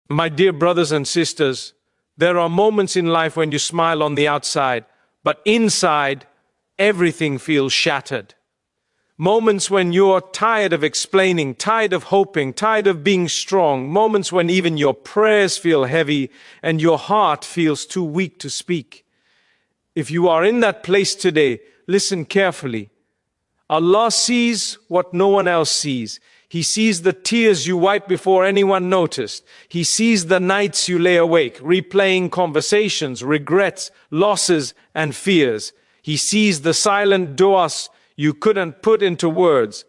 My dear brothers and sisters, there are moments in life when you smile on the outside, but inside, everything feels shattered. Moments when you're tired of explaining, tired of hoping, tired of being strong. Moments when even your prayers feel heavy and your heart feels too weak to speak. If you are in that place today, listen carefully. Allah sees what no one else sees. He sees the tears you wipe before anyone noticed. He sees the nights you lay awake, replaying conversations, regrets, losses, and fears. He sees the silent du'as you couldn't put into words.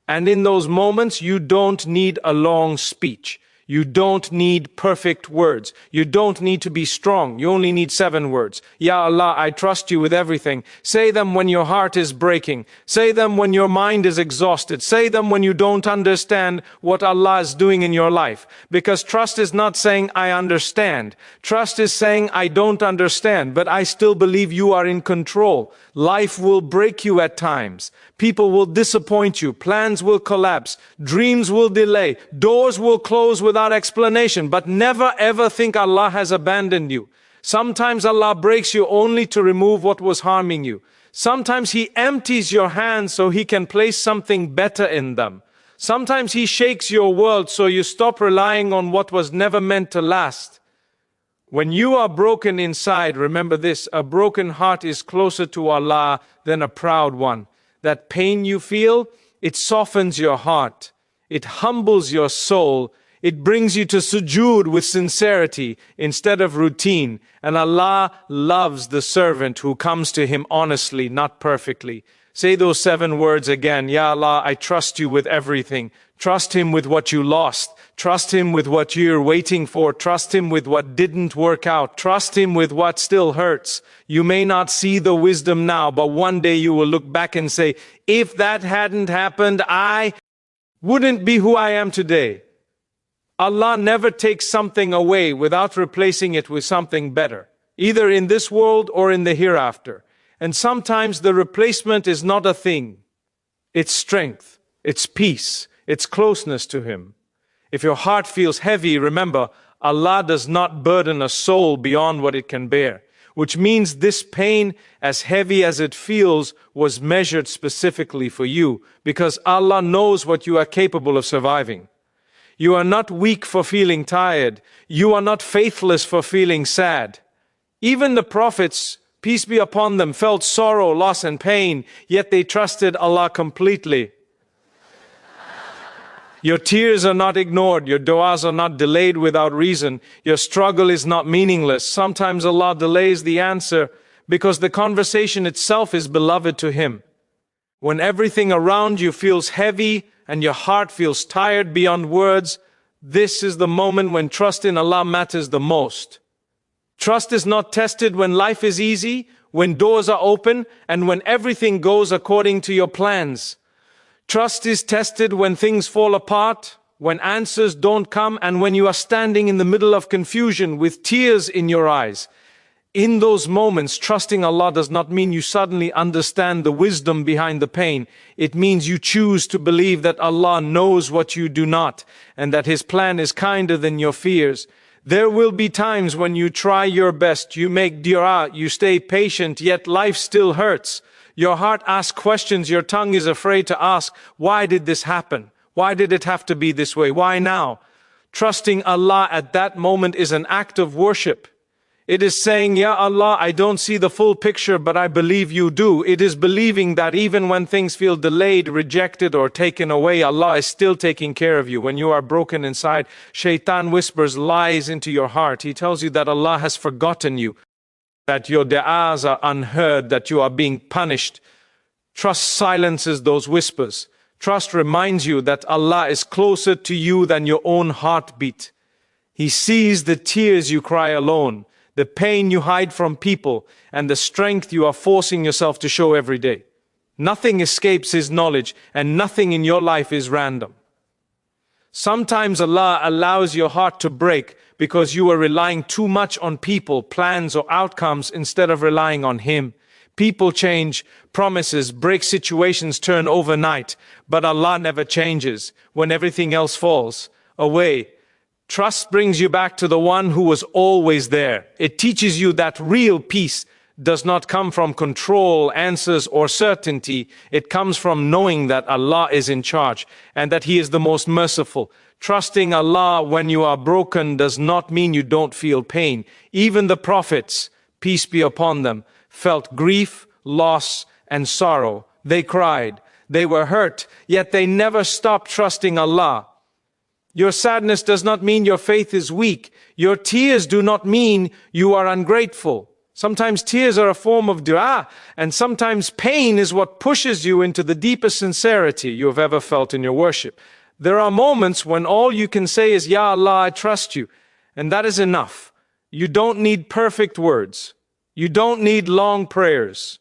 And in those moments, you don't need a long speech. You don't need perfect words. You don't need to be strong. You only need 7 words. Ya Allah, I trust you with everything. Say them when your heart is breaking. Say them when your mind is exhausted. Say them when you don't understand what Allah is doing in your life. Because trust is not saying I understand. Trust is saying I don't understand, but I still believe you are in control. Life will break you at times. People will disappoint you. Plans will collapse. Dreams will delay. Doors will close without explanation. But never ever think Allah has abandoned you. Sometimes Allah breaks you only to remove what was harming you. Sometimes He empties your hands so He can place something better in them. Sometimes He shakes your world so you stop relying on what was never meant to last. When you are broken inside, remember this: a broken heart is closer to Allah than a proud one. That pain you feel, it softens your heart. It humbles your soul. It brings you to sujood with sincerity instead of routine. And Allah loves the servant who comes to Him honestly, not perfectly. Say those 7 words again. Ya Allah, I trust you with everything. Trust Him with what you lost. Trust Him with what you're waiting for. Trust Him with what didn't work out. Trust Him with what still hurts. You may not see the wisdom now, but one day you will look back and say, if that hadn't happened, I wouldn't be who I am today. Allah never takes something away without replacing it with something better, either in this world or in the hereafter. And sometimes the replacement is not a thing. It's strength, it's peace, it's closeness to Him. If your heart feels heavy, remember, Allah does not burden a soul beyond what it can bear, which means this pain, as heavy as it feels, was measured specifically for you, because Allah knows what you are capable of surviving. You are not weak for feeling tired. You are not faithless for feeling sad. Even the prophets, peace be upon them, felt sorrow, loss, and pain, yet they trusted Allah completely. Your tears are not ignored. Your du'as are not delayed without reason. Your struggle is not meaningless. Sometimes Allah delays the answer because the conversation itself is beloved to Him. When everything around you feels heavy and your heart feels tired beyond words, this is the moment when trust in Allah matters the most. Trust is not tested when life is easy, when doors are open, and when everything goes according to your plans. Trust is tested when things fall apart, when answers don't come, and when you are standing in the middle of confusion with tears in your eyes. In those moments, trusting Allah does not mean you suddenly understand the wisdom behind the pain. It means you choose to believe that Allah knows what you do not, and that His plan is kinder than your fears. There will be times when you try your best, you make dua, you stay patient, yet life still hurts. Your heart asks questions your tongue is afraid to ask. Why did this happen? Why did it have to be this way? Why now? Trusting Allah at that moment is an act of worship. It is saying, Ya Allah, I don't see the full picture, but I believe you do. It is believing that even when things feel delayed, rejected, or taken away, Allah is still taking care of you. When you are broken inside, Shaitan whispers lies into your heart. He tells you that Allah has forgotten you, that your du'as are unheard, that you are being punished. Trust silences those whispers. Trust reminds you that Allah is closer to you than your own heartbeat. He sees the tears you cry alone, the pain you hide from people, and the strength you are forcing yourself to show every day. Nothing escapes His knowledge, and nothing in your life is random. Sometimes Allah allows your heart to break because you are relying too much on people, plans, or outcomes instead of relying on Him. People change, promises break, situations turn overnight, but Allah never changes. When everything else falls away, Trust brings you back to the one who was always there. It teaches you that real peace does not come from control, answers, or certainty. It comes from knowing that Allah is in charge and that He is the most merciful. Trusting Allah when you are broken does not mean you don't feel pain. Even the prophets, peace be upon them, felt grief, loss, and sorrow. They cried, they were hurt, yet they never stopped trusting Allah. Your sadness does not mean your faith is weak. Your tears do not mean you are ungrateful. Sometimes tears are a form of dua, and sometimes pain is what pushes you into the deepest sincerity you have ever felt in your worship. There are moments when all you can say is, Ya Allah, I trust you, and that is enough. You don't need perfect words. You don't need long prayers.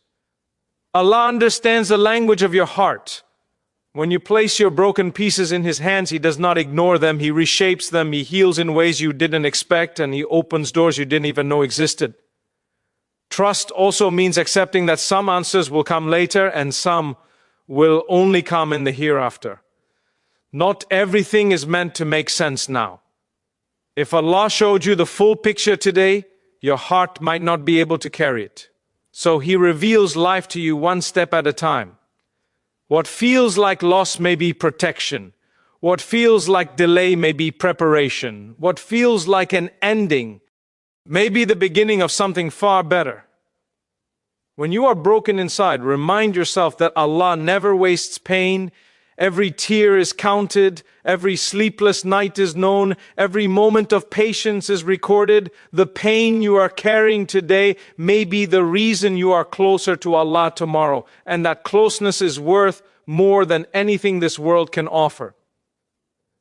Allah understands the language of your heart. When you place your broken pieces in His hands, He does not ignore them. He reshapes them. He heals in ways you didn't expect, and He opens doors you didn't even know existed. Trust also means accepting that some answers will come later and some will only come in the hereafter. Not everything is meant to make sense now. If Allah showed you the full picture today, your heart might not be able to carry it. So He reveals life to you one step at a time. What feels like loss may be protection. What feels like delay may be preparation. What feels like an ending may be the beginning of something far better. When you are broken inside, remind yourself that Allah never wastes pain. Every tear is counted. Every sleepless night is known. Every moment of patience is recorded. The pain you are carrying today may be the reason you are closer to Allah tomorrow, and that closeness is worth more than anything this world can offer.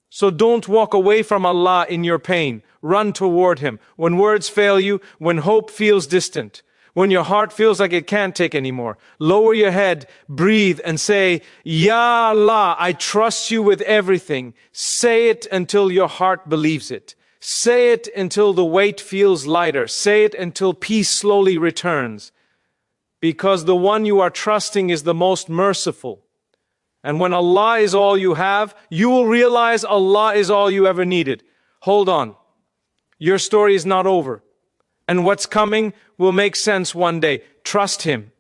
So don't walk away from Allah in your pain. Run toward Him. When words fail you, when hope feels distant, when your heart feels like it can't take anymore, lower your head, breathe, and say, Ya Allah, I trust you with everything. Say it until your heart believes it. Say it until the weight feels lighter. Say it until peace slowly returns. Because the one you are trusting is the most merciful. And when Allah is all you have, you will realize Allah is all you ever needed. Hold on. Your story is not over. And what's coming will make sense one day. Trust Him.